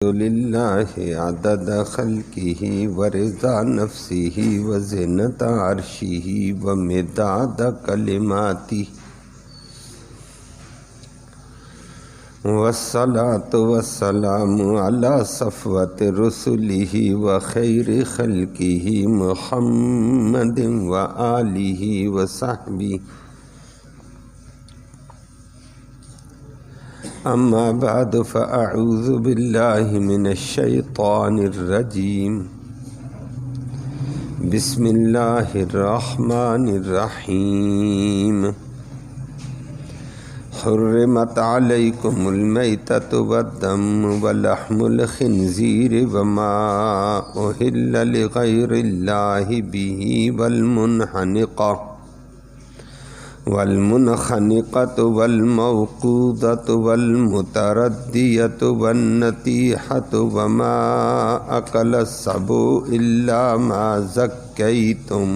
للہ عدد خلقہ ورضا نفسہ وزنۃ عرشہ ومداد کلماتہ والصلاۃ والسلام علی صفوۃ رسلہ وخیر خلقہ محمد وآلہ وصحبہ اما بعد فاعوذ باللہ من الشیطان الرجیم بسم اللہ الرحمن الرحیم حرمت علیکم المیتۃ والدم ولحم الخنزیر وما اہل لغیر اللہ بہ والمنخنقۃ والموقوذۃ والمتردیۃ والنطیحۃ وما اکل السبع الا ما زکیتم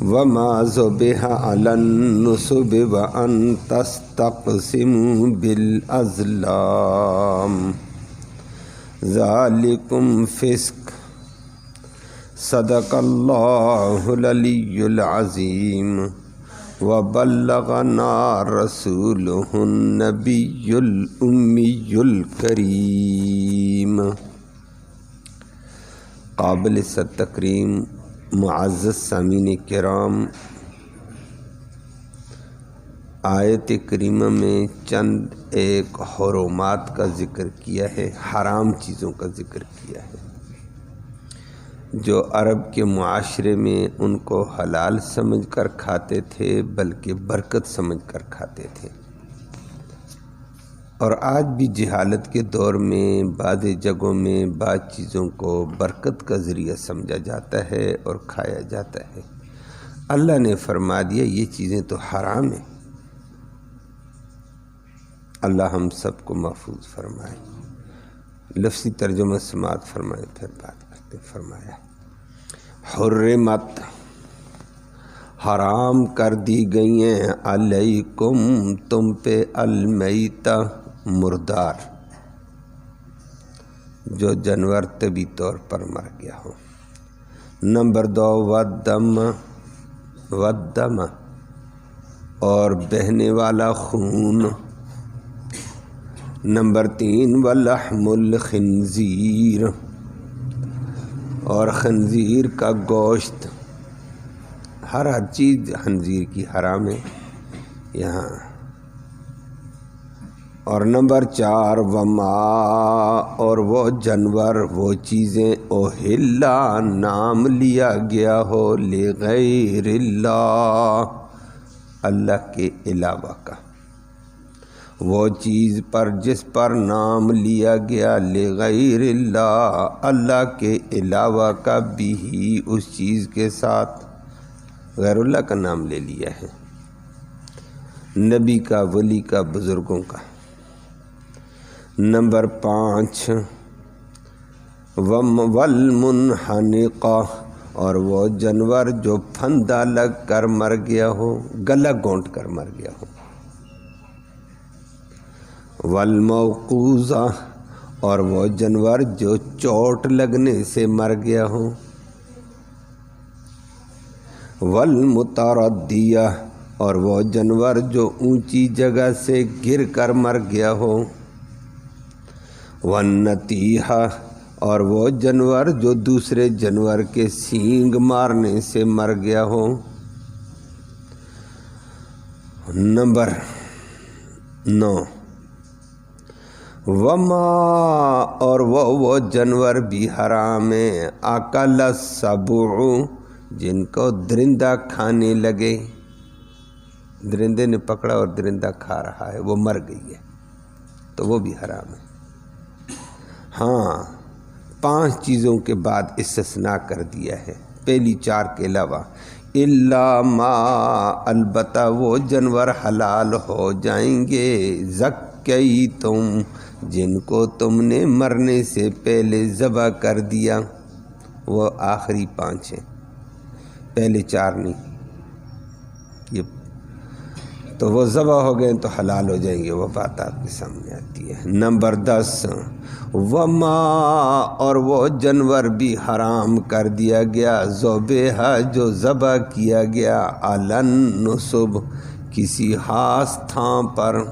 وما ذبح علی النصب وان تستقسموا بالازلام ذالکم فسق صدق اللہ العلی العظیم وبلغنا رسولہ النبی الامی الکریم۔ قابل تکریم معزز سامعین کرام، آیت کریمہ میں چند ایک حرمات کا ذکر کیا ہے، حرام چیزوں کا ذکر کیا ہے جو عرب کے معاشرے میں ان کو حلال سمجھ کر کھاتے تھے بلکہ برکت سمجھ کر کھاتے تھے، اور آج بھی جہالت کے دور میں بعض جگہوں میں بعض چیزوں کو برکت کا ذریعہ سمجھا جاتا ہے اور کھایا جاتا ہے۔ اللہ نے فرما دیا یہ چیزیں تو حرام ہیں۔ اللہ ہم سب کو محفوظ فرمائے۔ لفظی ترجمہ سماعت فرمائے پھر بات کرتے۔ فرمایا حرمت، حرام کر دی گئی ہیں، علیکم تم پہ، المیتہ مردار، جو جانور طبی طور پر مر گیا ہو۔ نمبر 2 والدم، اور بہنے والا خون۔ نمبر 3 ولحم الخنزیر، اور خنزیر کا گوشت۔ ہر چیز خنزیر کی حرام ہے یہاں۔ اور نمبر 4 وما، اور وہ جانور، وہ چیزیں، اوہلا نام لیا گیا ہو، لغیر اللہ، اللہ کے علاوہ کا، وہ چیز پر جس پر نام لیا گیا، لغیر اللہ، اللہ کے علاوہ کا، بھی اس چیز کے ساتھ غیر اللہ کا نام لے لیا ہے، نبی کا، ولی کا، بزرگوں کا۔ نمبر 5 والمنحنقہ، اور وہ جانور جو پھندا لگ کر مر گیا ہو، گلا گھونٹ کر مر گیا ہو۔ والموقوذہ، اور وہ جانور جو چوٹ لگنے سے مر گیا ہو۔ والمتردیہ، اور وہ جانور جو اونچی جگہ سے گر کر مر گیا ہو۔ والنطیحہ، اور وہ جانور جو دوسرے جانور کے سینگ مارنے سے مر گیا ہو۔ نمبر 9 وما، اور وہ جانور بھی حرام ہیں، اکل السبع، جن کو درندہ کھانے لگے، درندے نے پکڑا اور درندہ کھا رہا ہے، وہ مر گئی ہے تو وہ بھی حرام ہے۔ ہاں 5 چیزوں کے بعد استثناء کر دیا ہے، پہلی 4 کے علاوہ۔ الا ما، البتہ وہ جانور حلال ہو جائیں گے، زکیتم، جن کو تم نے مرنے سے پہلے ذبح کر دیا، وہ آخری 5 ہیں، پہلے 4 نہیں۔ یہ تو وہ ذبح ہو گئے تو حلال ہو جائیں گے، وہ بات آپ کے سامنے آتی ہے۔ نمبر 10 وما، اور وہ جانور بھی حرام کر دیا گیا، ذبح جو ذبح کیا گیا، علن نصب کسی خاص تھاں پر،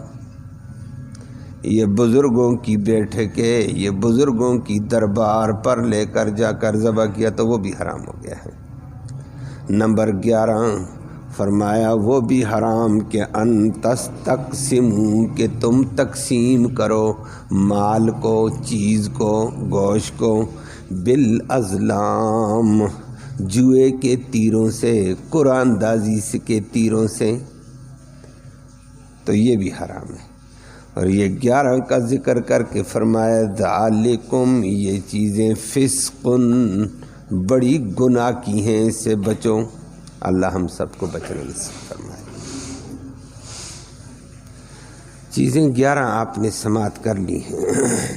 یہ بزرگوں کی بیٹھکیں، یہ بزرگوں کی دربار پر لے کر جا کر ذبح کیا تو وہ بھی حرام ہو گیا ہے۔ نمبر 11 فرمایا وہ بھی حرام کہ ان تستقسموا، کہ تم تقسیم کرو مال کو، چیز کو، گوشت کو، بالازلام، جوئے کے تیروں سے، قرآن اندازی کے تیروں سے، تو یہ بھی حرام ہے۔ اور یہ 11 کا ذکر کر کے فرمایا ذالکم، یہ چیزیں فسقن، بڑی گناہ کی ہیں، اس سے بچو۔ اللہ ہم سب کو بچنے نصیب فرمائے۔ چیزیں 11 آپ نے سماعت کر لی ہیں۔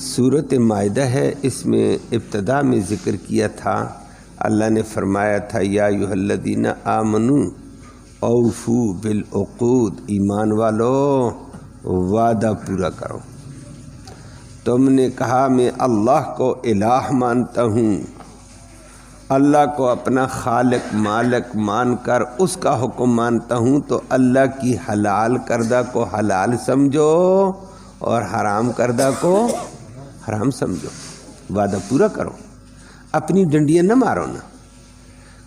سورۃ مائدہ ہے، اس میں ابتدا میں ذکر کیا تھا، اللہ نے فرمایا تھا یا ایھا الذین آمنوا اوفوا بالعقود، ایمان والو وعدہ پورا کرو۔ تم نے کہا میں اللہ کو الہ مانتا ہوں، اللہ کو اپنا خالق مالک مان کر اس کا حکم مانتا ہوں، تو اللہ کی حلال کردہ کو حلال سمجھو اور حرام کردہ کو حرام سمجھو، وعدہ پورا کرو، اپنی ڈنڈیاں نہ مارو نا۔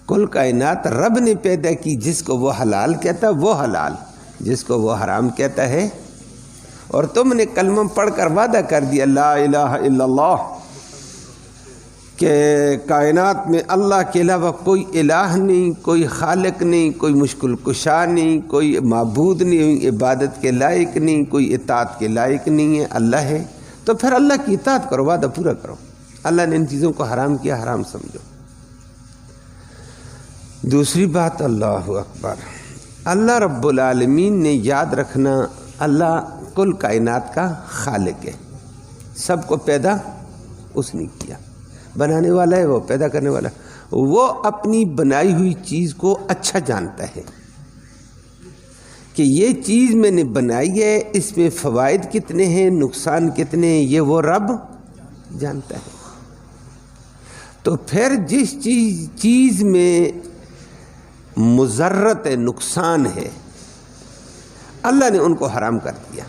کل کائنات رب نے پیدا کی، جس کو وہ حلال کہتا ہے وہ حلال، جس کو وہ حرام کہتا ہے، اور تم نے کلمہ پڑھ کر وعدہ کر دیا لا الہ الا اللہ، کہ کائنات میں اللہ کے علاوہ کوئی الہ نہیں، کوئی خالق نہیں، کوئی مشکل کشا نہیں، کوئی معبود نہیں، عبادت کے لائق نہیں، کوئی اطاعت کے لائق نہیں ہے، اللہ ہے، تو پھر اللہ کی اطاعت کرو، وعدہ پورا کرو۔ اللہ نے ان چیزوں کو حرام کیا، حرام سمجھو۔ دوسری بات، اللہ اکبر، اللہ رب العالمین نے یاد رکھنا، اللہ کل کائنات کا خالق ہے، سب کو پیدا اس نے کیا، بنانے والا ہے وہ، پیدا کرنے والا ہے وہ، اپنی بنائی ہوئی چیز کو اچھا جانتا ہے کہ یہ چیز میں نے بنائی ہے، اس میں فوائد کتنے ہیں، نقصان کتنے ہیں، یہ وہ رب جانتا ہے۔ تو پھر جس چیز میں مضرت نقصان ہے، اللہ نے ان کو حرام کر دیا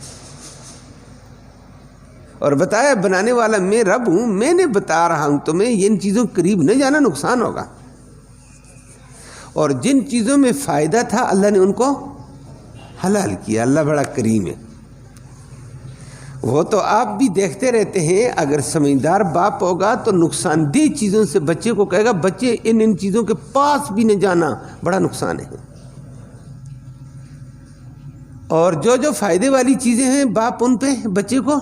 اور بتایا بنانے والا میں رب ہوں، میں نے بتا رہا ہوں تمہیں، ان چیزوں کے قریب نہ جانا، نقصان ہوگا۔ اور جن چیزوں میں فائدہ تھا اللہ نے ان کو حلال کیا۔ اللہ بڑا کریم ہے۔ وہ تو آپ بھی دیکھتے رہتے ہیں، اگر سمجھدار باپ ہوگا تو نقصان دہ چیزوں سے بچے کو کہے گا بچے ان چیزوں کے پاس بھی نہ جانا، بڑا نقصان ہے۔ اور جو فائدے والی چیزیں ہیں باپ ان پہ بچے کو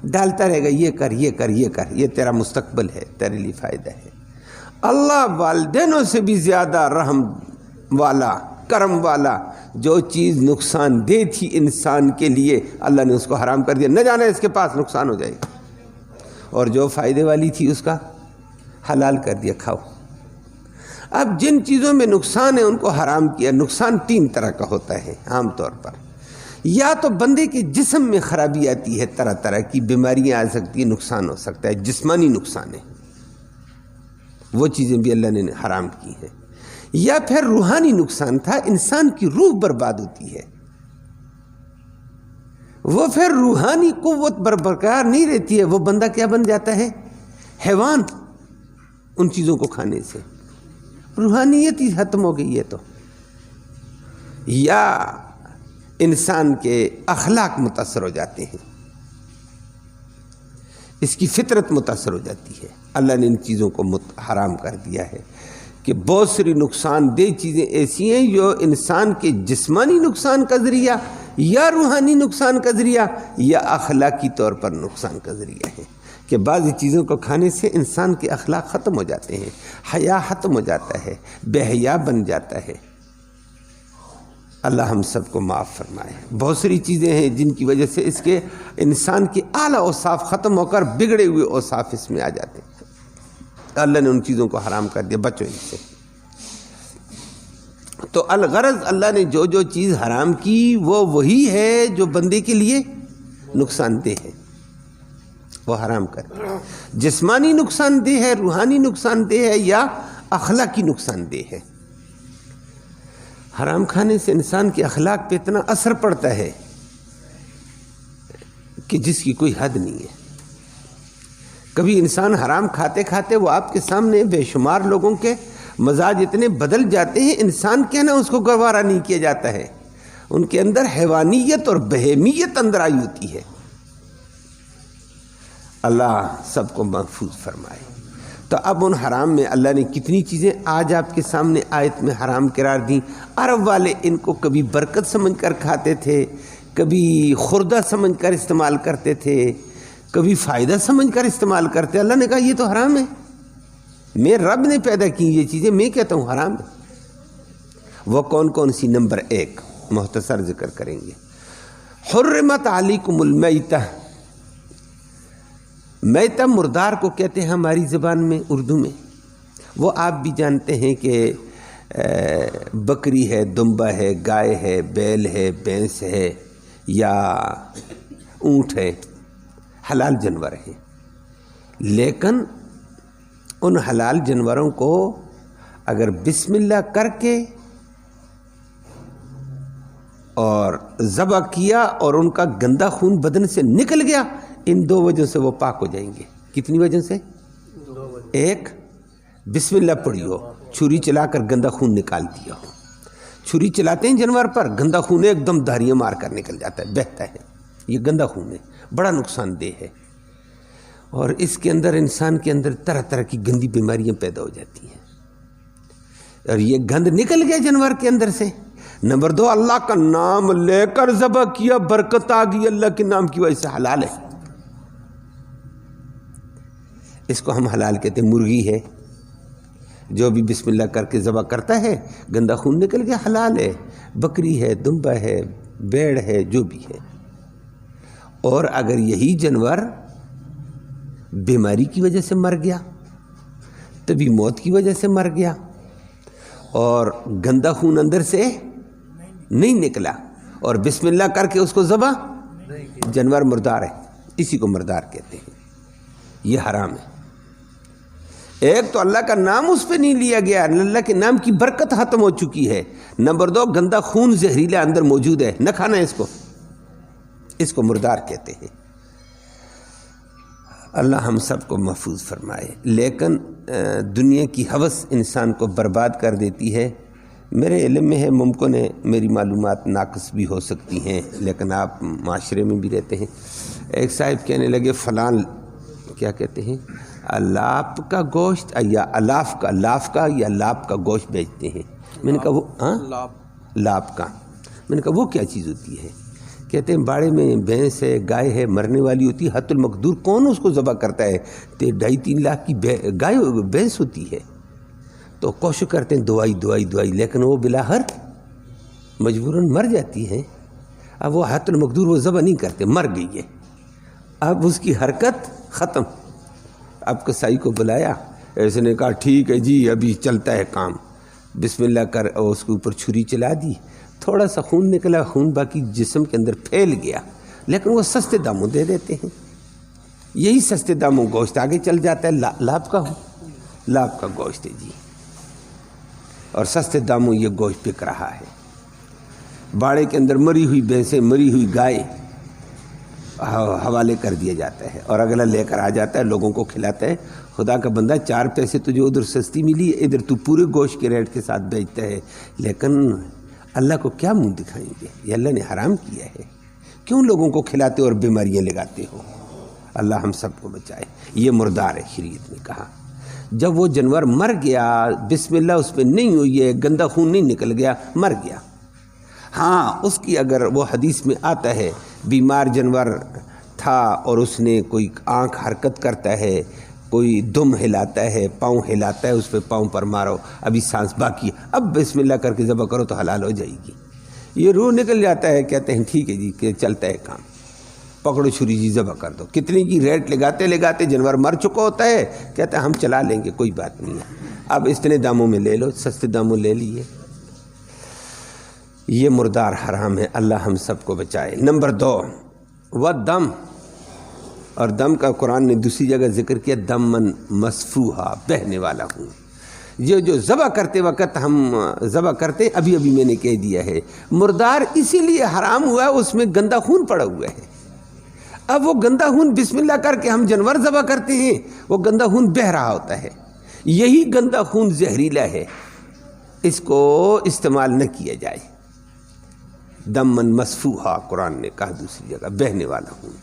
ڈالتا رہے گا، یہ کر یہ کر یہ کر، یہ تیرا مستقبل ہے، تیرے لیے فائدہ ہے۔ اللہ والدینوں سے بھی زیادہ رحم والا، کرم والا، جو چیز نقصان دہ تھی انسان کے لیے اللہ نے اس کو حرام کر دیا، نہ جانا اس کے پاس، نقصان ہو جائے گا، اور جو فائدے والی تھی اس کا حلال کر دیا، کھاؤ۔ اب جن چیزوں میں نقصان ہے ان کو حرام کیا۔ نقصان 3 طرح کا ہوتا ہے عام طور پر، یا تو بندے کے جسم میں خرابی آتی ہے، طرح طرح کی بیماریاں آ سکتی ہیں، نقصان ہو سکتا ہے، جسمانی نقصان ہے، وہ چیزیں بھی اللہ نے حرام کی ہیں۔ یا پھر روحانی نقصان تھا، انسان کی روح برباد ہوتی ہے، وہ پھر روحانی قوت برقرار نہیں رہتی ہے، وہ بندہ کیا بن جاتا ہے، حیوان، ان چیزوں کو کھانے سے روحانیت ہی ختم ہو گئی ہے۔ تو یا انسان کے اخلاق متاثر ہو جاتے ہیں، اس کی فطرت متاثر ہو جاتی ہے۔ اللہ نے ان چیزوں کو حرام کر دیا ہے کہ بہت ساری نقصان دہ چیزیں ایسی ہیں جو انسان کے جسمانی نقصان کا ذریعہ، یا روحانی نقصان کا ذریعہ، یا اخلاقی طور پر نقصان کا ذریعہ ہے، کہ بعض چیزوں کو کھانے سے انسان کے اخلاق ختم ہو جاتے ہیں، حیا ختم ہو جاتا ہے، بے حیا بن جاتا ہے۔ اللہ ہم سب کو معاف فرمائے۔ بہت ساری چیزیں ہیں جن کی وجہ سے اس کے انسان کے اعلیٰ اوصاف ختم ہو کر بگڑے ہوئے اوصاف اس میں آ جاتے ہیں۔ اللہ نے ان چیزوں کو حرام کر دیا، بچو ان سے۔ تو الغرض اللہ نے جو جو چیز حرام کی وہ وہی ہے جو بندے کے لیے نقصان دہ ہے، وہ حرام کرے. جسمانی نقصان دہ ہے، روحانی نقصان دہ ہے، یا اخلاقی نقصان دہ ہے. حرام کھانے سے انسان کے اخلاق پہ اتنا اثر پڑتا ہے کہ جس کی کوئی حد نہیں ہے. کبھی انسان حرام کھاتے کھاتے وہ آپ کے سامنے بے شمار لوگوں کے مزاج اتنے بدل جاتے ہیں، انسان کہنا اس کو گوارا نہیں کیا جاتا ہے. ان کے اندر حیوانیت اور بہیمیت اندر آئی ہوتی ہے. اللہ سب کو محفوظ فرمائے. تو اب ان حرام میں اللہ نے کتنی چیزیں آج آپ کے سامنے آیت میں حرام قرار دیں. عرب والے ان کو کبھی برکت سمجھ کر کھاتے تھے، کبھی خوردہ سمجھ کر استعمال کرتے تھے، کبھی فائدہ سمجھ کر استعمال کرتے. اللہ نے کہا یہ تو حرام ہے، میں رب نے پیدا کی یہ چیزیں، میں کہتا ہوں حرام ہے. وہ کون کون سی؟ نمبر 1 مختصر ذکر کریں گے. حرمت علیکم المیتہ. میتہ مردار کو کہتے ہیں ہماری زبان میں، اردو میں. وہ آپ بھی جانتے ہیں کہ بکری ہے، دمبا ہے، گائے ہے، بیل ہے، بھینس ہے یا اونٹ ہے، حلال جانور ہیں. لیکن ان حلال جانوروں کو اگر بسم اللہ کر کے اور ذبح کیا اور ان کا گندا خون بدن سے نکل گیا، ان 2 وجہ سے وہ پاک ہو جائیں گے. کتنی وجہ سے؟ 1 بسم اللہ پڑھی ہو، چھری چلا کر گندا خون نکال دیا ہو. چھری چلاتے ہیں جانور پر، گندا خون ایک دم دھاریاں مار کر نکل جاتا ہے، بہتا ہے. یہ گندا خون ہے، بڑا نقصان دہ ہے، اور اس کے اندر انسان کے اندر طرح طرح کی گندی بیماریاں پیدا ہو جاتی ہیں. اور یہ گند نکل گیا جانور کے اندر سے. نمبر 2 اللہ کا نام لے کر ذبح کیا، برکت آ گئی اللہ کے نام کی وجہ سے، حلال ہے. اس کو ہم حلال کہتے ہیں. مرغی ہے، جو بھی بسم اللہ کر کے ذبح کرتا ہے گندا خون نکل گیا، حلال ہے. بکری ہے، دمبا ہے، بیڑ ہے، جو بھی ہے. اور اگر یہی جانور بیماری کی وجہ سے مر گیا، طبی موت کی وجہ سے مر گیا، اور گندا خون اندر سے نہیں نکلا، اور بسم اللہ کر کے اس کو ذبح، جانور مردار ہے. اسی کو مردار کہتے ہیں. یہ حرام ہے. ایک تو اللہ کا نام اس پہ نہیں لیا گیا، اللہ کے نام کی برکت ختم ہو چکی ہے. نمبر 2 گندا خون زہریلا اندر موجود ہے، نہ کھانا ہے اس کو مردار کہتے ہیں. اللہ ہم سب کو محفوظ فرمائے. لیکن دنیا کی ہوس انسان کو برباد کر دیتی ہے. میرے علم میں ہے، ممکن ہے میری معلومات ناقص بھی ہو سکتی ہیں، لیکن آپ معاشرے میں بھی رہتے ہیں. ایک صاحب کہنے لگے فلان، کیا کہتے ہیں، الاپ کا گوشت یا الاف کا، لاف کا یا لاپ کا گوشت بیچتے ہیں. میں نے کہا وہ لاپ کا. میں نے کہا وہ کیا چیز ہوتی ہے؟ کہتے ہیں باڑے میں بھینس ہے، گائے ہے، مرنے والی ہوتی ہے، حت المقدور کون اس کو ذبح کرتا ہے؟ 2.5-3 لاکھ کی گائے بھینس ہوتی ہے. تو کوشش کرتے ہیں دوائی، لیکن وہ بلاخر مجبوراً مر جاتی ہے. اب وہ حت المقدور وہ ذبح نہیں کرتے، مر گئی ہے. اب اس کی حرکت ختم. اب کسائی کو بلایا، ایسے نے کہا ٹھیک ہے جی ابھی چلتا ہے کام. بسم اللہ کر اور اس کے اوپر چھری چلا دی، تھوڑا سا خون نکلا، خون باقی جسم کے اندر پھیل گیا. لیکن وہ سستے داموں دے دیتے ہیں. یہی سستے داموں گوشت آگے چل جاتا ہے. لاپ کا گوشت ہے جی، اور سستے داموں یہ گوشت بک رہا ہے. باڑے کے اندر مری ہوئی بھینسیں، مری ہوئی گائے حوالے کر دیا جاتا ہے، اور اگلا لے کر آ جاتا ہے، لوگوں کو کھلاتا ہے. خدا کا بندہ 4 پیسے تجھے ادھر سستی ملی، ادھر تو پورے گوشت کے ریٹ کے ساتھ بیچتا ہے. لیکن اللہ کو کیا منہ دکھائیں گے؟ یہ اللہ نے حرام کیا ہے. کیوں لوگوں کو کھلاتے اور بیماریاں لگاتے ہو؟ اللہ ہم سب کو بچائے. یہ مردار ہے، شریعت نے کہا. جب وہ جانور مر گیا، بسم اللہ اس پہ نہیں ہوئی ہے، گندا خون نہیں نکل گیا، مر گیا. ہاں اس کی اگر وہ حدیث میں آتا ہے بیمار جانور تھا اور اس نے کوئی آنکھ حرکت کرتا ہے، کوئی دم ہلاتا ہے، پاؤں ہلاتا ہے، اس پہ پاؤں پر مارو، ابھی سانس باقی ہے، اب بسم اللہ کر کے ذبح کرو تو حلال ہو جائے گی. یہ روح نکل جاتا ہے، کہتے ہیں ٹھیک ہے جی کہ چلتا ہے کام، پکڑو چھری جی ذبح کر دو. کتنے کی ریٹ لگاتے جانور مر چکا ہوتا ہے، کہتے ہیں ہم چلا لیں گے، کوئی بات نہیں ہے، اب اتنے داموں میں لے لو. سستے داموں لے لیے. یہ مردار حرام ہے، اللہ ہم سب کو بچائے۔ نمبر 2 والدم، اور دم کا قرآن نے دوسری جگہ ذکر کیا، دمن مسفوحا، بہنے والا خون۔ جو ذبح کرتے وقت ہم ذبح کرتے، ابھی میں نے کہہ دیا ہے، مردار اسی لیے حرام ہوا ہے، اس میں گندا خون پڑا ہوا ہے۔ اب وہ گندا خون بسم اللہ کر کے ہم جانور ذبح کرتے ہیں، وہ گندا خون بہہ رہا ہوتا ہے، یہی گندا خون زہریلا ہے، اس کو استعمال نہ کیا جائے۔ دمن مسفوحا قرآن نے کہا دوسری جگہ، بہنے والا خون۔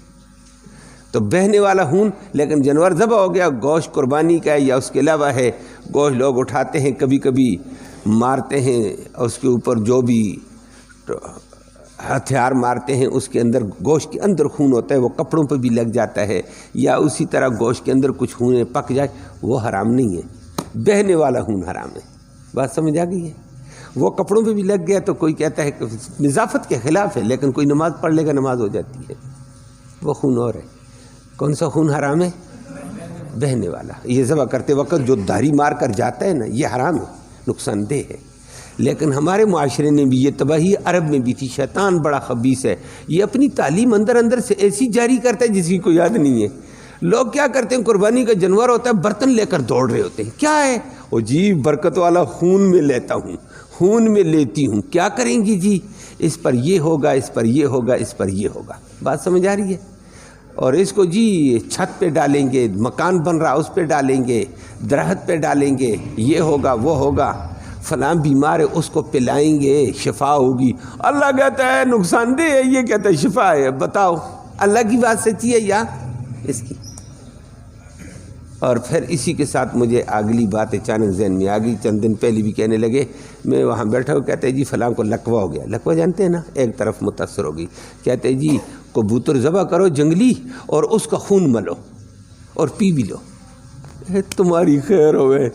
تو بہنے والا خون، لیکن جانور ذبح ہو گیا، گوشت قربانی کا ہے یا اس کے علاوہ ہے، گوشت لوگ اٹھاتے ہیں، کبھی کبھی مارتے ہیں، اس کے اوپر جو بھی ہتھیار مارتے ہیں اس کے اندر گوشت کے اندر خون ہوتا ہے، وہ کپڑوں پہ بھی لگ جاتا ہے، یا اسی طرح گوشت کے اندر کچھ خون پک جائے، وہ حرام نہیں ہے، بہنے والا خون حرام ہے۔ بات سمجھ آ گئی ہے؟ وہ کپڑوں پہ بھی لگ گیا تو کوئی کہتا ہے کہ نظافت کے خلاف ہے، لیکن کوئی نماز پڑھ لے گا نماز ہو جاتی ہے، وہ خون اور ہے۔ کون سا خون حرام ہے؟ بہنے والا۔ یہ ذبح کرتے وقت جو دھاری مار کر جاتا ہے نا، یہ حرام ہے، نقصان دہ ہے۔ لیکن ہمارے معاشرے نے بھی یہ تباہی عرب میں بھی تھی، شیطان بڑا خبیث ہے، یہ اپنی تعلیم اندر سے ایسی جاری کرتا ہے جس کی کوئی یاد نہیں ہے۔ لوگ کیا کرتے ہیں، قربانی کا جانور ہوتا ہے، برتن لے کر دوڑ رہے ہوتے ہیں، کیا ہے وہ جی، برکت والا خون میں لیتا ہوں، خون میں لیتی ہوں، کیا کریں گی جی، اس پر یہ ہوگا، اس پر یہ ہوگا، اس پر یہ ہوگا۔ بات سمجھ آ رہی ہے؟ اور اس کو جی چھت پہ ڈالیں گے، مکان بن رہا اس پہ ڈالیں گے، درخت پہ ڈالیں گے، یہ ہوگا وہ ہوگا، فلاں بیمار ہے اس کو پلائیں گے شفا ہوگی۔ اللہ کہتا ہے نقصان دہ ہے، یہ کہتا ہے شفا ہے۔ بتاؤ اللہ کی بات سچی ہے یا اس کی؟ اور پھر اسی کے ساتھ مجھے اگلی بات اچانک ذہن میں آ گئی، چند دن پہلے بھی کہنے لگے، میں وہاں بیٹھا ہوں، کہتے جی فلاں کو لکوہ ہو گیا۔ لکوہ جانتے ہیں نا، ایک طرف متاثر ہوگی، کہتے جی کبوتر ذبح کرو جنگلی اور اس کا خون ملو اور پی بھی لو۔ تمہاری خیر ہوئے،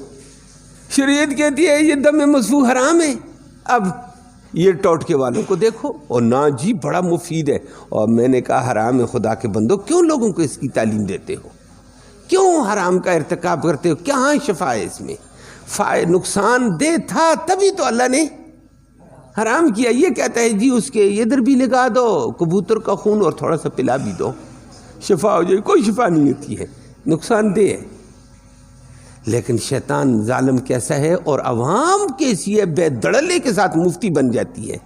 شریعت کہتی ہے یہ دم مسفوح حرام ہے۔ اب یہ ٹوٹکے والوں کو دیکھو، اور نہ جی بڑا مفید ہے، اور میں نے کہا حرام ہے، خدا کے بندو کیوں لوگوں کو اس کی تعلیم دیتے ہو، کیوں حرام کا ارتکاب کرتے ہو؟ کہاں شفا ہے اس میں؟ نقصان دہ تھا تبھی تو اللہ نے حرام کیا۔ یہ کہتا ہے جی اس کے ادھر بھی لگا دو کبوتر کا خون اور تھوڑا سا پلا بھی دو، شفا ہو جائے۔ کوئی شفا نہیں ہوتی ہے، نقصان دہ ہے۔ لیکن شیطان ظالم کیسا ہے، اور عوام کیسی ہے، بے دڑلے کے ساتھ مفتی بن جاتی ہے۔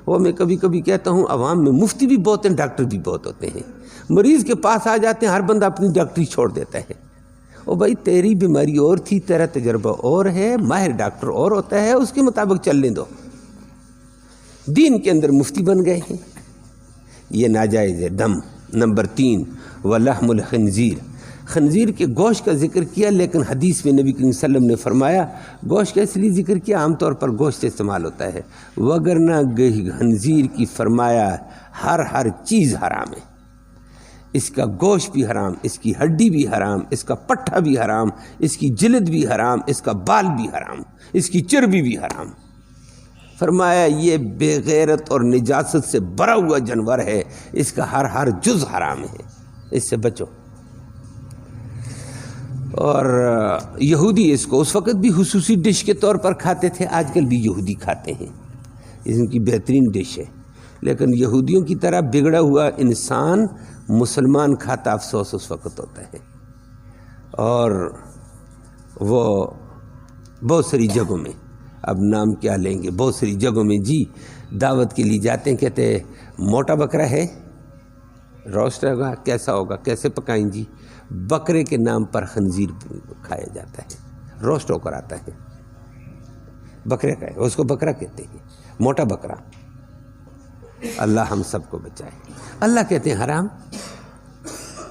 وہ میں کبھی کبھی کہتا ہوں، عوام میں مفتی بھی بہت ہیں، ڈاکٹر بھی بہت ہوتے ہیں۔ مریض کے پاس آ جاتے ہیں، ہر بندہ اپنی ڈاکٹری چھوڑ دیتا ہے۔ او بھائی تیری بیماری اور تھی، تیرا تجربہ اور ہے، ماہر ڈاکٹر اور ہوتا ہے، اس کے مطابق چلنے دو۔ دین کے اندر مفتی بن گئے ہیں، یہ ناجائز ہے۔ دم۔ نمبر 3 ولحم الخنزیر، خنزیر کے گوشت کا ذکر کیا، لیکن حدیث میں نبی کریم صلی اللہ علیہ وسلم نے فرمایا گوشت کا اس لیے ذکر کیا، عام طور پر گوشت استعمال ہوتا ہے، وگرنہ خنزیر کی فرمایا ہر چیز حرام ہے۔ اس کا گوشت بھی حرام، اس کی ہڈی بھی حرام، اس کا پٹھا بھی حرام، اس کی جلد بھی حرام، اس کا بال بھی حرام، اس کی چربی بھی حرام۔ فرمایا یہ بے غیرت اور نجاست سے بھرا ہوا جانور ہے، اس کا ہر جز حرام ہے، اس سے بچو۔ اور یہودی اس کو اس وقت بھی خصوصی ڈش کے طور پر کھاتے تھے، آج کل بھی یہودی کھاتے ہیں، ان کی بہترین ڈش ہے۔ لیکن یہودیوں کی طرح بگڑا ہوا انسان مسلمان کھاتا، افسوس اس وقت ہوتا ہے۔ اور وہ بہت ساری جگہوں میں، اب نام کیا لیں گے، بہت ساری جگہوں میں جی دعوت کے لیے جاتے ہیں، کہتے ہیں موٹا بکرا ہے، روسٹ ہوگا، کیسا ہوگا، کیسے پکائیں جی؟ بکرے کے نام پر خنزیر کھایا جاتا ہے، روسٹ ہو کر آتا ہے، بکرے کا ہے، اس کو بکرا کہتے ہیں، موٹا بکرا۔ اللہ ہم سب کو بچائے۔ اللہ کہتے ہیں حرام،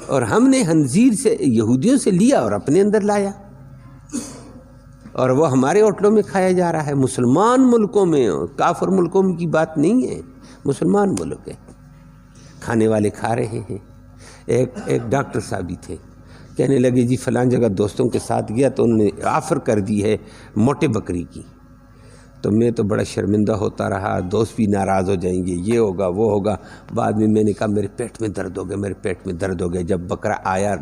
اور ہم نے خنزیر سے یہودیوں سے لیا اور اپنے اندر لایا، اور وہ ہمارے ہوٹلوں میں کھایا جا رہا ہے، مسلمان ملکوں میں، کافر ملکوں کی بات نہیں ہے، مسلمان ملک ہے، کھانے والے کھا رہے ہیں۔ ایک ڈاکٹر صاحب بھی تھے، کہنے لگے جی فلاں جگہ دوستوں کے ساتھ گیا تو انہوں نے آفر کر دی ہے موٹے بکری کی، تو میں تو بڑا شرمندہ ہوتا رہا، دوست بھی ناراض ہو جائیں گے، یہ ہوگا وہ ہوگا۔ بعد میں نے کہا میرے پیٹ میں درد ہو گیا، میرے پیٹ میں درد ہو گیا۔ جب بکرا آیا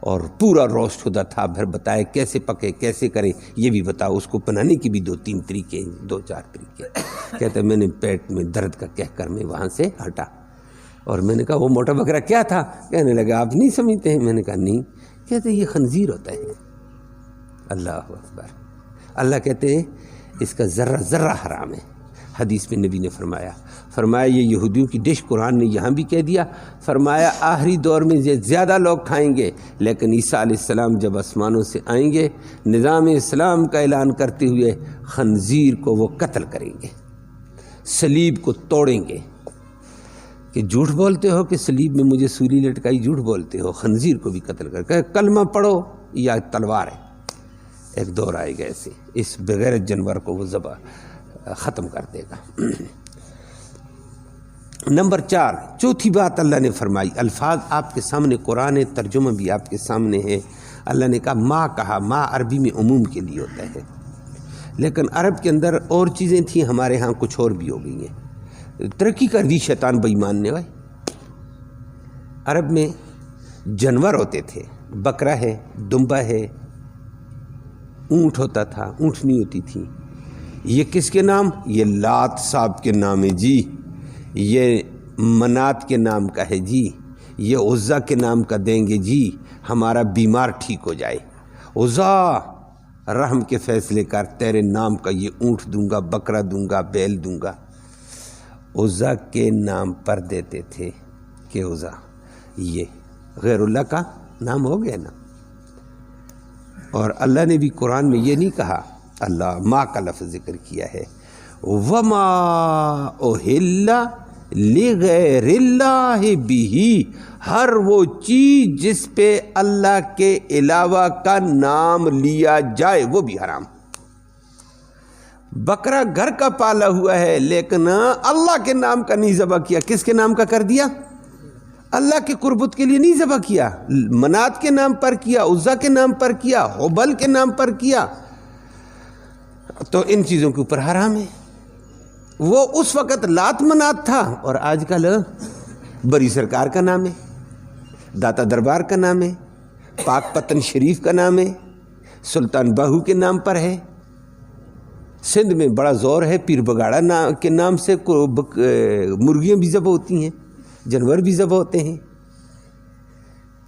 اور پورا روسٹ ہوتا تھا، پھر بتایا کیسے پکے، کیسے کریں، یہ بھی بتاؤ۔ اس کو بنانے کی بھی 2-3 طریقے، 2-4 طریقے۔ کہتے میں نے پیٹ میں درد کا کہہ کر میں وہاں سے ہٹا، اور میں نے کہا وہ موٹا بکرا کیا تھا؟ کہنے لگا آپ نہیں سمجھتے ہیں؟ میں نے کہا نہیں۔ کہتے یہ خنزیر ہوتا ہے۔ اللہ اکبر۔ اللہ کہتے ہیں اس کا ذرہ ذرہ حرام ہے۔ حدیث میں نبی نے فرمایا یہ یہودیوں کی ڈش، قرآن نے یہاں بھی کہہ دیا، فرمایا آخری دور میں یہ زیادہ لوگ کھائیں گے، لیکن عیسیٰ علیہ السلام جب آسمانوں سے آئیں گے نظام اسلام کا اعلان کرتے ہوئے، خنزیر کو وہ قتل کریں گے، صلیب کو توڑیں گے۔ کہ جھوٹ بولتے ہو کہ صلیب میں مجھے سولی لٹکائی، جھوٹ بولتے ہو، خنزیر کو بھی قتل کر کہ کلمہ پڑھو یا تلوار ہے۔ ایک دور آئے گا ایسے، اس بغیر جانور کو وہ ذبح ختم کر دے گا۔ نمبر 4، چوتھی بات اللہ نے فرمائی، الفاظ آپ کے سامنے، قرآن ترجمہ بھی آپ کے سامنے ہے۔ اللہ نے کہا ما، کہا ما عربی میں عموم کے لیے ہوتا ہے، لیکن عرب کے اندر اور چیزیں تھیں، ہمارے ہاں کچھ اور بھی ہو گئی ہیں، ترقی کر دی شیطان بے ایمان نے۔ بھائی عرب میں جانور ہوتے تھے، بکرا ہے، دمبا ہے، اونٹ ہوتا تھا، اونٹنی ہوتی تھی۔ یہ کس کے نام؟ یہ لات صاحب کے نام ہے جی، یہ منات کے نام کا ہے جی، یہ عزا کے نام کا دیں گے جی، ہمارا بیمار ٹھیک ہو جائے۔ عزا رحم کے فیصلے کر، تیرے نام کا یہ اونٹ دوں گا، بکرا دوں گا، بیل دوں گا۔ عزا کے نام پر دیتے تھے کہ عزا، یہ غیر اللہ کا نام ہو گیا نا۔ اور اللہ نے بھی قرآن میں یہ نہیں کہا، اللہ ماں کا لفظ ذکر کیا ہے، وما اہل لغیر اللہ بھی، ہر وہ چیز جس پہ اللہ کے علاوہ کا نام لیا جائے وہ بھی حرام۔ بکرا گھر کا پالا ہوا ہے لیکن اللہ کے نام کا نہیں ذبح کیا، کس کے نام کا کر دیا؟ اللہ کے قربت کے لیے نہیں ذبح کیا، منات کے نام پر کیا، عزا کے نام پر کیا، حبل کے نام پر کیا، تو ان چیزوں کے اوپر حرام ہے۔ وہ اس وقت لات منات تھا، اور آج کل بری سرکار کا نام ہے، داتا دربار کا نام ہے، پاک پتن شریف کا نام ہے، سلطان باہو کے نام پر ہے۔ سندھ میں بڑا زور ہے پیر بگاڑا کے نام سے، مرغیاں بھی ذبح ہوتی ہیں، جانور بھی ذبح ہوتے ہیں۔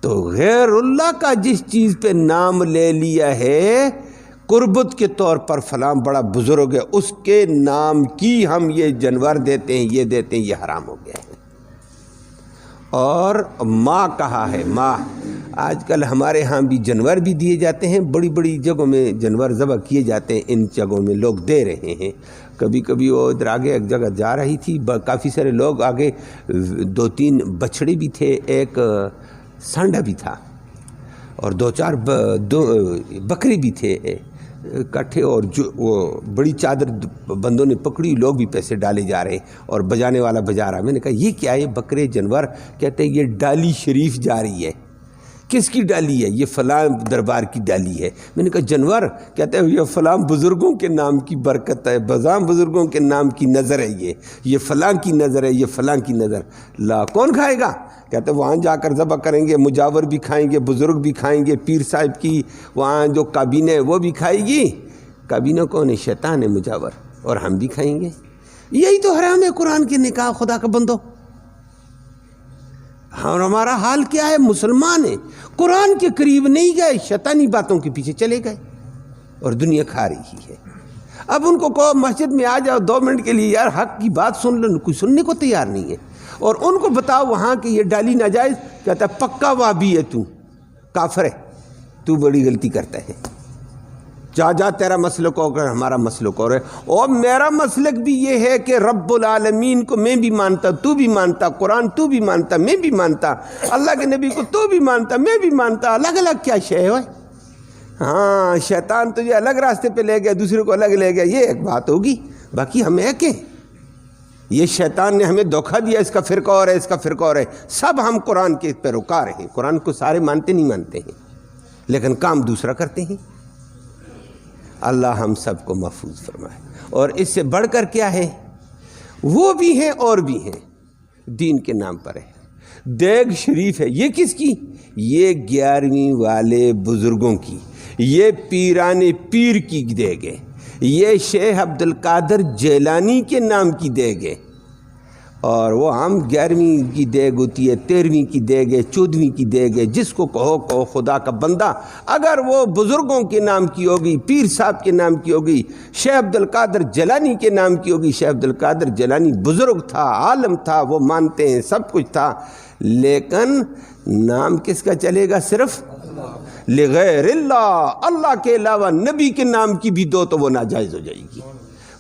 تو غیر اللہ کا جس چیز پہ نام لے لیا ہے قربت کے طور پر، فلاں بڑا بزرگ ہے، اس کے نام کی ہم یہ جانور دیتے ہیں، یہ دیتے ہیں، یہ حرام ہو گیا ہے۔ اور ماں کہا ہے، ماں آج کل ہمارے ہاں بھی جانور بھی دیے جاتے ہیں، بڑی بڑی جگہوں میں جانور ذبح کیے جاتے ہیں، ان جگہوں میں لوگ دے رہے ہیں۔ کبھی کبھی وہ ادھر آگے ایک جگہ جا رہی تھی، کافی سارے لوگ آگے، 2-3 بچڑے بھی تھے، ایک سانڈا بھی تھا، اور 2-4 بکری بھی تھے کٹھے، اور جو وہ بڑی چادر بندوں نے پکڑی، لوگ بھی پیسے ڈالے جا رہے ہیں، اور بجانے والا بجا رہا۔ میں نے کہا یہ کیا ہے؟ بکرے جانور؟ کہتے ہیں یہ ڈالی شریف جا رہی ہے۔ کس کی ڈالی ہے؟ یہ فلاں دربار کی ڈالی ہے۔ میں نے کہا جانور؟ کہتے ہیں یہ فلاں بزرگوں کے نام کی برکت ہے، بزاں بزرگوں کے نام کی نظر ہے، یہ فلاں کی نظر ہے، یہ فلاں کی نظر۔ لا کون کھائے گا؟ کہتے ہیں وہاں جا کر ذبح کریں گے، مجاور بھی کھائیں گے، بزرگ بھی کھائیں گے، پیر صاحب کی وہاں جو کابینہ ہے وہ بھی کھائے گی۔ کابینہ کون ہے؟ شیطان ہے مجاور، اور ہم بھی کھائیں گے۔ یہی تو حرام ہے قرآن کے نکاح، خدا کا بندو۔ اور ہمارا حال کیا ہے؟ مسلمان ہیں، قرآن کے قریب نہیں گئے، شیطانی باتوں کے پیچھے چلے گئے، اور دنیا کھا رہی ہے۔ اب ان کو کہو مسجد میں آ جاؤ 2 منٹ کے لیے، یار حق کی بات سن لو، کوئی سننے کو تیار نہیں ہے۔ اور ان کو بتاؤ وہاں کہ یہ ڈالی ناجائز، کہتا ہے پکا وابی ہے، تو کافر ہے، تو بڑی غلطی کرتا ہے، جا تیرا مسلک اور ہمارا مسلک اور ہے۔ اور میرا مسلک بھی یہ ہے کہ رب العالمین کو میں بھی مانتا، تو بھی مانتا، قرآن تو بھی مانتا، میں بھی مانتا، اللہ کے نبی کو تو بھی مانتا، میں بھی مانتا، الگ الگ کیا شے ہے؟ ہاں شیطان تجھے الگ راستے پہ لے گیا، دوسرے کو الگ لے گیا، یہ ایک بات ہوگی، باقی ہم ایک ہیں۔ یہ شیطان نے ہمیں دھوکہ دیا، اس کا فرقہ اور ہے، اس کا فرقہ اور ہے، سب ہم قرآن کے پیروکار ہیں، قرآن کو سارے مانتے نہیں مانتے ہیں، لیکن کام دوسرا کرتے ہیں۔ اللہ ہم سب کو محفوظ فرمائے۔ اور اس سے بڑھ کر کیا ہے؟ وہ بھی ہیں اور بھی ہیں، دین کے نام پر ہے۔ دیگ شریف ہے، یہ کس کی؟ یہ 11ویں والے بزرگوں کی، یہ پیران پیر کی دیگ ہے، یہ شیخ عبد القادر جیلانی کے نام کی دیگ ہے۔ اور وہ ہم 11ویں کی دیگ ہوتی ہے، 13ویں کی دیگ ہے، 14ویں کی دیگ ہے، جس کو کہو خدا کا بندہ۔ اگر وہ بزرگوں کے نام کی ہوگی، پیر صاحب کے نام کی ہوگی، شیخ عبد القادر جیلانی کے نام کی ہوگی، شیخ عبد القادر جیلانی بزرگ تھا، عالم تھا، وہ مانتے ہیں، سب کچھ تھا، لیکن نام کس کا چلے گا؟ صرف لغیر اللہ، اللہ کے علاوہ نبی کے نام کی بھی دو تو وہ ناجائز ہو جائے گی،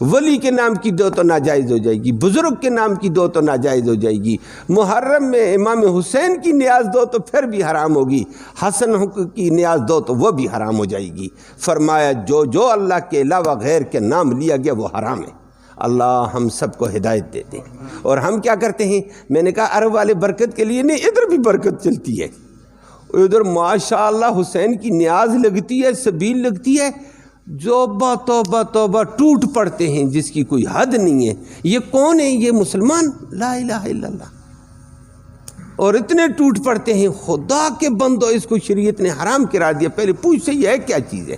ولی کے نام کی دو تو ناجائز ہو جائے گی، بزرگ کے نام کی دو تو ناجائز ہو جائے گی، محرم میں امام حسین کی نیاز دو تو پھر بھی حرام ہوگی، حسن کی نیاز دو تو وہ بھی حرام ہو جائے گی۔ فرمایا جو اللہ کے علاوہ غیر کے نام لیا گیا وہ حرام ہے۔ اللہ ہم سب کو ہدایت دے دے۔ اور ہم کیا کرتے ہیں؟ میں نے کہا عرب والے برکت کے لیے نہیں، ادھر بھی برکت چلتی ہے، ادھر ماشاءاللہ حسین کی نیاز لگتی ہے، سبیل لگتی ہے، جو توبہ توبہ ٹوٹ پڑتے ہیں جس کی کوئی حد نہیں ہے۔ یہ کون ہے؟ یہ مسلمان، لا الہ الا اللہ، اور اتنے ٹوٹ پڑتے ہیں، خدا کے بندو اس کو شریعت نے حرام کرا دیا، پہلے پوچھ سے یہ ہے کیا چیز ہے،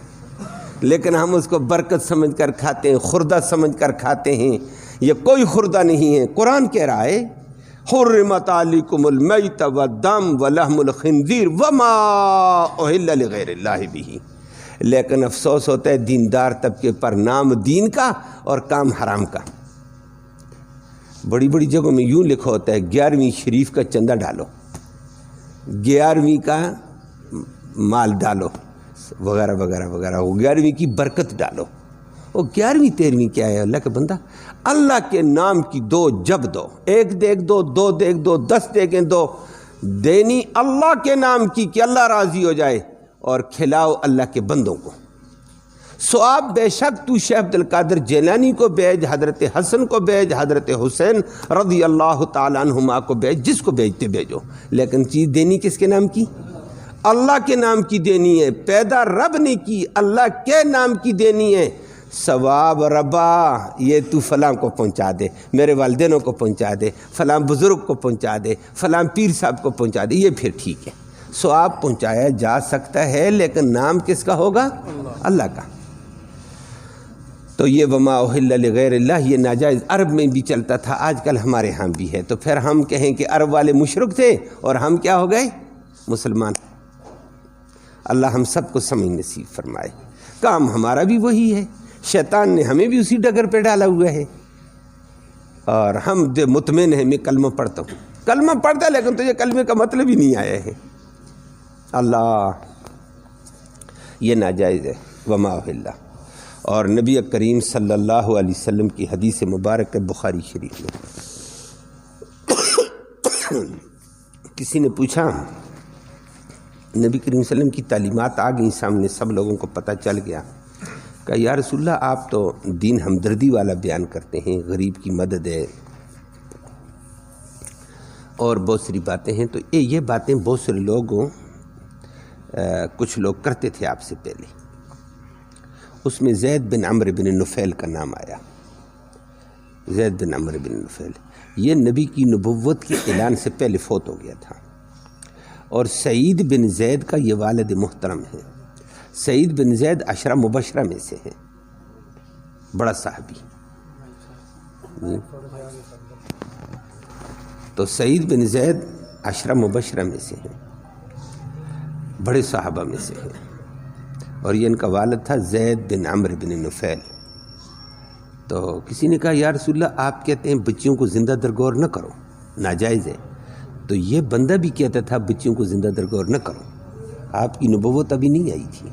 لیکن ہم اس کو برکت سمجھ کر کھاتے ہیں، خوردہ سمجھ کر کھاتے ہیں۔ یہ کوئی خوردہ نہیں ہے، قرآن کہہ رہا ہے حرمت علیکم المیت والدم ولحم الخنزیر وما اہل لغیر اللہ بہ۔ لیکن افسوس ہوتا ہے دیندار طبقے پر، نام دین کا اور کام حرام کا۔ بڑی بڑی جگہوں میں یوں لکھا ہوتا ہے 11ویں شریف کا چندہ ڈالو، 11ویں کا مال ڈالو، وغیرہ وغیرہ وغیرہ، وہ 11ویں کی برکت ڈالو۔ وہ 11ویں 13ویں کیا ہے اللہ کے بندہ؟ اللہ کے نام کی دو جب دو، 1 دیگ دو، 2 دیگ دو، 10 دیگیں دو، دینی اللہ کے نام کی کہ اللہ راضی ہو جائے، اور کھلاؤ اللہ کے بندوں کو۔ سو آپ بے شک تو شیخ عبد القادر جیلانی کو بیچ، حضرت حسن کو بیچ، حضرت حسین رضی اللہ تعالیٰ عنہما کو بیچ، جس کو بیچتے بیچو، لیکن چیز دینی کس کے نام کی؟ اللہ کے نام کی دینی ہے۔ پیدا رب نے کی، اللہ کے نام کی دینی ہے۔ ثواب ربا یہ تو فلاں کو پہنچا دے، میرے والدینوں کو پہنچا دے، فلاں بزرگ کو پہنچا دے، فلاں پیر صاحب کو پہنچا دے، یہ پھر ٹھیک ہے، ثواب پہنچایا جا سکتا ہے، لیکن نام کس کا ہوگا؟ اللہ کا۔ تو یہ وما اہل لغیر اللہ یہ ناجائز عرب میں بھی چلتا تھا، آج کل ہمارے ہاں بھی ہے۔ تو پھر ہم کہیں کہ عرب والے مشرک تھے اور ہم کیا ہو گئے؟ مسلمان۔ اللہ ہم سب کو سمجھ نصیب فرمائے۔ کام ہمارا بھی وہی ہے، شیطان نے ہمیں بھی اسی ڈگر پہ ڈالا ہوا ہے، اور ہم مطمئن ہیں میں کلمہ پڑھتا ہوں، کلمہ پڑھتا ہے لیکن تجھے کلمے کا مطلب ہی نہیں آیا ہے۔ اللہ یہ ناجائز ہے، وما اہل۔ اور نبی کریم صلی اللہ علیہ وسلم کی حدیث مبارک بخاری شریف میں کسی نے پوچھا، نبی کریم صلی اللہ علیہ وسلم کی تعلیمات آ گئیں سامنے، سب لوگوں کو پتہ چل گیا، کہا یا رسول اللہ آپ تو دین ہمدردی والا بیان کرتے ہیں، غریب کی مدد ہے اور بہت ساری باتیں ہیں، تو یہ باتیں بہت سارے لوگوں کچھ لوگ کرتے تھے آپ سے پہلے۔ اس میں زید بن عمرو بن نفیل کا نام آیا۔ زید بن عمرو بن نفیل یہ نبی کی نبوت کے اعلان سے پہلے فوت ہو گیا تھا، اور سعید بن زید کا یہ والد محترم ہے۔ سعید بن زید 10 مبشرہ میں سے ہے، بڑا صحابی۔ تو سعید بن زید 10 مبشرہ میں سے ہے، بڑے صحابہ میں سے ہے، اور یہ ان کا والد تھا زید بن عمرو بن نفیل۔ تو کسی نے کہا یا رسول اللہ آپ کہتے ہیں بچیوں کو زندہ درگور نہ کرو، ناجائز ہے، تو یہ بندہ بھی کہتا تھا بچیوں کو زندہ درگور نہ کرو، آپ کی نبوت ابھی نہیں آئی تھی۔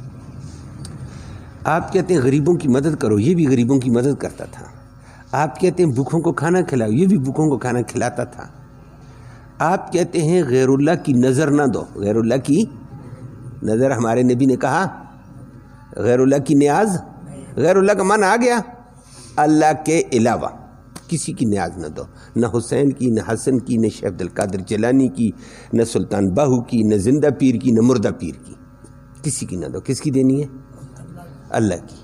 آپ کہتے ہیں غریبوں کی مدد کرو، یہ بھی غریبوں کی مدد کرتا تھا۔ آپ کہتے ہیں بھوکھوں کو کھانا کھلاؤ، یہ بھی بھوکھوں کو کھانا کھلاتا تھا۔ آپ کہتے ہیں غیر اللہ کی نظر نہ دو، غیر اللہ کی نظر ہمارے نبی نے کہا غیر اللہ کی نیاز، غیر اللہ کا معنی آ گیا اللہ کے علاوہ کسی کی نیاز نہ دو، نہ حسین کی، نہ حسن کی، نہ شیخ عبد القادر جیلانی کی، نہ سلطان باہو کی، نہ زندہ پیر کی، نہ مردہ پیر کی، کسی کی نہ دو۔ کس کی دینی ہے؟ اللہ کی۔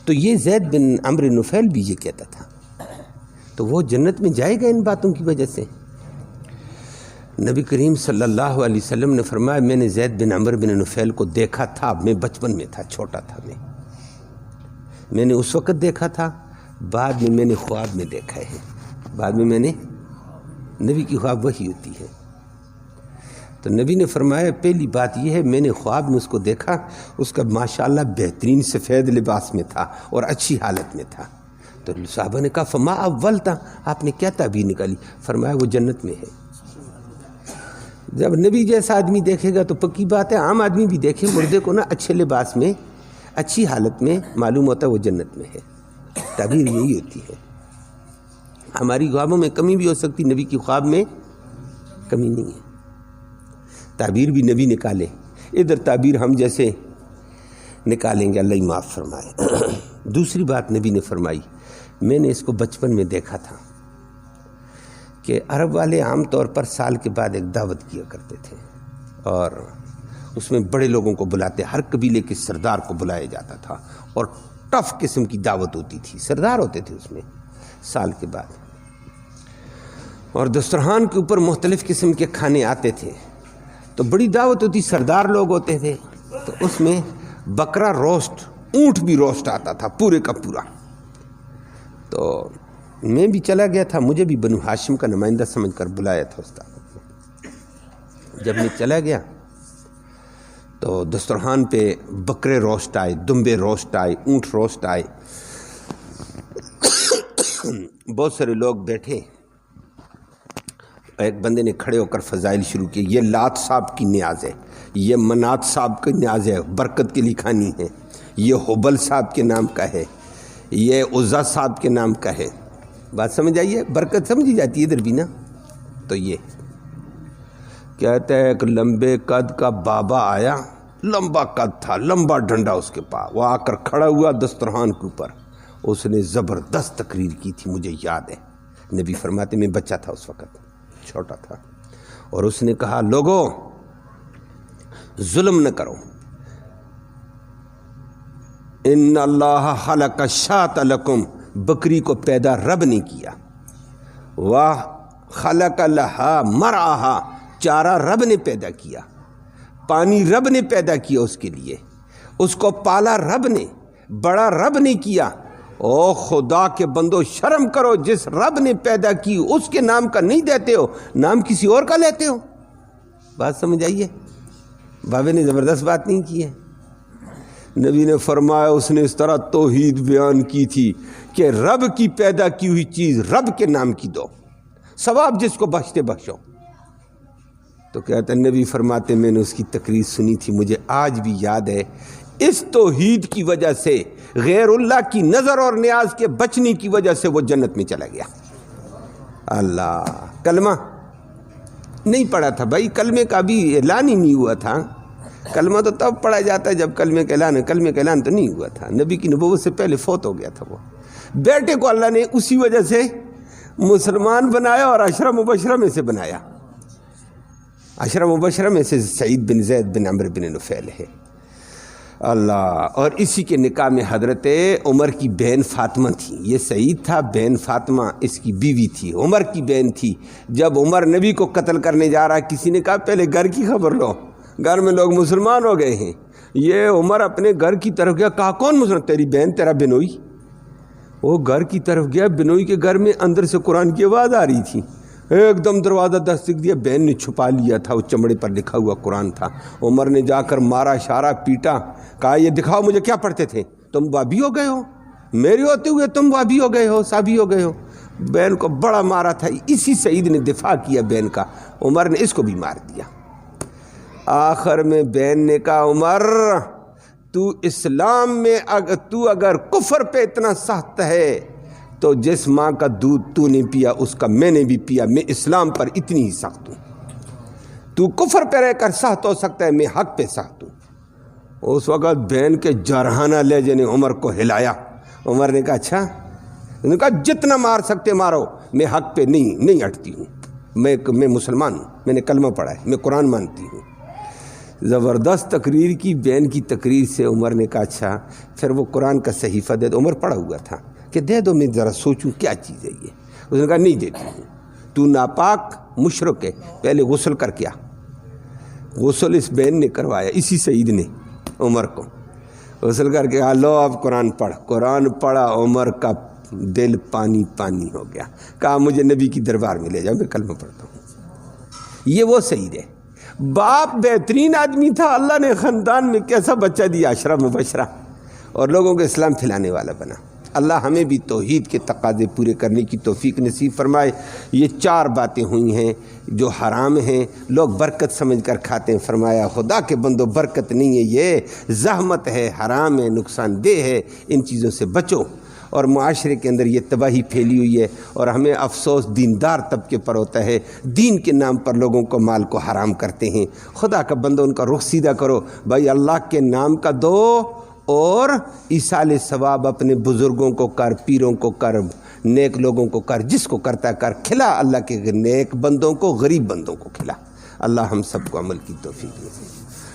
تو یہ زید بن عمرو نفیل بھی یہ کہتا تھا، تو وہ جنت میں جائے گا ان باتوں کی وجہ سے؟ نبی کریم صلی اللہ علیہ وسلم نے فرمایا میں نے زید بن عمرو بن نفیل کو دیکھا تھا، میں بچپن میں تھا، چھوٹا تھا، میں نے اس وقت دیکھا تھا، بعد میں نے خواب میں دیکھا ہے، بعد میں نے نبی کی خواب وہی ہوتی ہے۔ تو نبی نے فرمایا پہلی بات یہ ہے میں نے خواب میں اس کو دیکھا، اس کا ماشاءاللہ بہترین سفید لباس میں تھا اور اچھی حالت میں تھا۔ تو صحابہ نے کہا فما اولتا، آپ نے کیا تعبیر نکالی؟ فرمایا وہ جنت میں ہے۔ جب نبی جیسا آدمی دیکھے گا تو پکی بات ہے عام آدمی بھی دیکھے مردے کو نا اچھے لباس میں اچھی حالت میں معلوم ہوتا ہے وہ جنت میں ہے۔ تعبیر یہی ہوتی ہے۔ ہماری خوابوں میں کمی بھی ہو سکتی، نبی کی خواب میں کمی نہیں ہے۔ تعبیر بھی نبی نکالے، ادھر تعبیر ہم جیسے نکالیں گے، اللہ ہی معاف فرمائے۔ دوسری بات نبی نے فرمائی میں نے اس کو بچپن میں دیکھا تھا کہ عرب والے عام طور پر سال کے بعد ایک دعوت کیا کرتے تھے اور اس میں بڑے لوگوں کو بلاتے، ہر قبیلے کے سردار کو بلایا جاتا تھا اور ٹف قسم کی دعوت ہوتی تھی، سردار ہوتے تھے اس میں سال کے بعد، اور دسترخوان کے اوپر مختلف قسم کے کھانے آتے تھے، تو بڑی دعوت ہوتی، سردار لوگ ہوتے تھے، تو اس میں بکرا روسٹ، اونٹ بھی روسٹ آتا تھا پورے کا پورا۔ تو میں بھی چلا گیا تھا، مجھے بھی بنو ہاشم کا نمائندہ سمجھ کر بلایا تھا استاد نے۔ جب میں چلا گیا تو دسترخوان پہ بکرے روسٹ آئے، دمبے روسٹ آئے، اونٹ روسٹ آئے، بہت سارے لوگ بیٹھے۔ ایک بندے نے کھڑے ہو کر فضائل شروع کی، یہ لات صاحب کی نیاز ہے، یہ منات صاحب کی نیاز ہے، برکت کے لیے کھانی ہے، یہ حبل صاحب کے نام کا ہے، یہ عزا صاحب کے نام کا ہے۔ بات سمجھ آئیے، برکت سمجھی جاتی ہے ادھر بھی نا۔ تو یہ کہتا ہے ایک لمبے قد کا بابا آیا، لمبا قد تھا، لمبا ڈنڈا اس کے پاس، وہ آ کر کھڑا ہوا دسترخوان کے اوپر، اس نے زبردست تقریر کی تھی، مجھے یاد ہے۔ نبی فرماتے میں بچہ تھا اس وقت، چھوٹا تھا، اور اس نے کہا لوگوں ظلم نہ کرو، ان اللہ خلق الشاۃ لکم، بکری کو پیدا رب نے کیا، واہ خلق لہا مرعاہا، چارہ رب نے پیدا کیا، پانی رب نے پیدا کیا اس کے لیے، اس کو پالا رب نے، بڑا رب نے کیا۔ او خدا کے بندو شرم کرو، جس رب نے پیدا کی اس کے نام کا نہیں دیتے ہو، نام کسی اور کا لیتے ہو۔ بات سمجھ آئیے، بابے نے زبردست بات نہیں کی ہے۔ نبی نے فرمایا اس نے اس طرح توحید بیان کی تھی کہ رب کی پیدا کی ہوئی چیز رب کے نام کی دو، ثواب جس کو بخشتے بخشو۔ تو کہتا نبی فرماتے میں نے اس کی تقریر سنی تھی، مجھے آج بھی یاد ہے، اس توحید کی وجہ سے، غیر اللہ کی نظر اور نیاز کے بچنے کی وجہ سے وہ جنت میں چلا گیا۔ اللہ، کلمہ نہیں پڑھا تھا بھائی، کلمے کا بھی اعلان ہی نہیں ہوا تھا۔ کلمہ تو تب پڑھا جاتا ہے جب کلمے کا اعلان ہے، کلمے کا اعلان تو نہیں ہوا تھا، نبی کی نبوت سے پہلے فوت ہو گیا تھا۔ وہ بیٹے کو اللہ نے اسی وجہ سے مسلمان بنایا اور عشرہ مبشرہ میں سے بنایا۔ عشرہ مبشرہ میں سے سعید بن زید بن عمرو بن نفیل ہے۔ اللہ، اور اسی کے نکاح میں حضرت عمر کی بہن فاطمہ تھی، یہ سعید تھا، بہن فاطمہ اس کی بیوی تھی، عمر کی بہن تھی۔ جب عمر نبی کو قتل کرنے جا رہا، کسی نے کہا پہلے گھر کی خبر لو، گھر میں لوگ مسلمان ہو گئے ہیں۔ یہ عمر اپنے گھر کی طرف گیا، کہا کون مسلمان؟ تیری بہن، تیرا بنوئی۔ وہ گھر کی طرف گیا، بنوئی کے گھر میں اندر سے قرآن کی آواز آ رہی تھی، ایک دم دروازہ دستک دیا، بہن نے چھپا لیا تھا، وہ چمڑے پر لکھا ہوا قرآن تھا۔ عمر نے جا کر مارا، اشارہ پیٹا، کہا یہ دکھاؤ مجھے کیا پڑھتے تھے، تم وابی ہو گئے ہو، میرے ہوتے ہوئے تم وابی ہو گئے ہو، سابی ہو گئے ہو۔ بہن کو بڑا مارا تھا، اسی سعید نے دفاع کیا بہن کا، عمر نے اس کو بھی مار دیا۔ آخر میں بہن نے کہا عمر تو اسلام میں تو اگر کفر پہ اتنا سخت ہے تو جس ماں کا دودھ تو نے پیا اس کا میں نے بھی پیا، میں اسلام پر اتنی ہی سخت ہوں۔ تو کفر پہ رہ کر سخت ہو سکتا ہے، میں حق پہ سخت ہوں۔ اس وقت بہن کے جرحانہ لہجے نے عمر کو ہلایا۔ عمر نے کہا اچھا، انہوں نے کہا جتنا مار سکتے مارو، میں حق پہ نہیں ہٹتی ہوں، میں مسلمان ہوں، میں نے کلمہ پڑھا ہے، میں قرآن مانتی ہوں۔ زبردست تقریر کی، بین کی تقریر سے عمر نے کہا اچھا پھر وہ قرآن کا صحیفہ دے دو۔ عمر پڑا ہوا تھا کہ دے دو، میں ذرا سوچوں کیا چیز ہے یہ۔ اس نے کہا نہیں دیتی ہوں، تو ناپاک مشرک ہے، پہلے غسل کر کیا۔ غسل اس بین نے کروایا، اسی سعید نے عمر کو غسل کر کے کہا لو اب قرآن پڑھ۔ قرآن پڑھا، عمر کا دل پانی پانی ہو گیا، کہا مجھے نبی کی دربار میں لے جاؤ، میں کلمہ پڑھتا ہوں۔ یہ وہ سعید ہے، باپ بہترین آدمی تھا، اللہ نے خاندان میں کیسا بچہ دیا، عشرہ مبشرہ، اور لوگوں کو اسلام پھیلانے والا بنا۔ اللہ ہمیں بھی توحید کے تقاضے پورے کرنے کی توفیق نصیب فرمائے۔ یہ 4 باتیں ہوئی ہیں جو حرام ہیں، لوگ برکت سمجھ کر کھاتے ہیں، فرمایا خدا کے بندو برکت نہیں ہے، یہ زحمت ہے، حرام ہے، نقصان دہ ہے، ان چیزوں سے بچو۔ اور معاشرے کے اندر یہ تباہی پھیلی ہوئی ہے، اور ہمیں افسوس دیندار طبقے پر ہوتا ہے، دین کے نام پر لوگوں کو مال کو حرام کرتے ہیں۔ خدا کا بندو ان کا رخ سیدھا کرو، بھائی اللہ کے نام کا دو، اور ایصال ثواب اپنے بزرگوں کو کر، پیروں کو کر، نیک لوگوں کو کر، جس کو کرتا کر، کھلا اللہ کے نیک بندوں کو، غریب بندوں کو کھلا۔ اللہ ہم سب کو عمل کی توفیق دے۔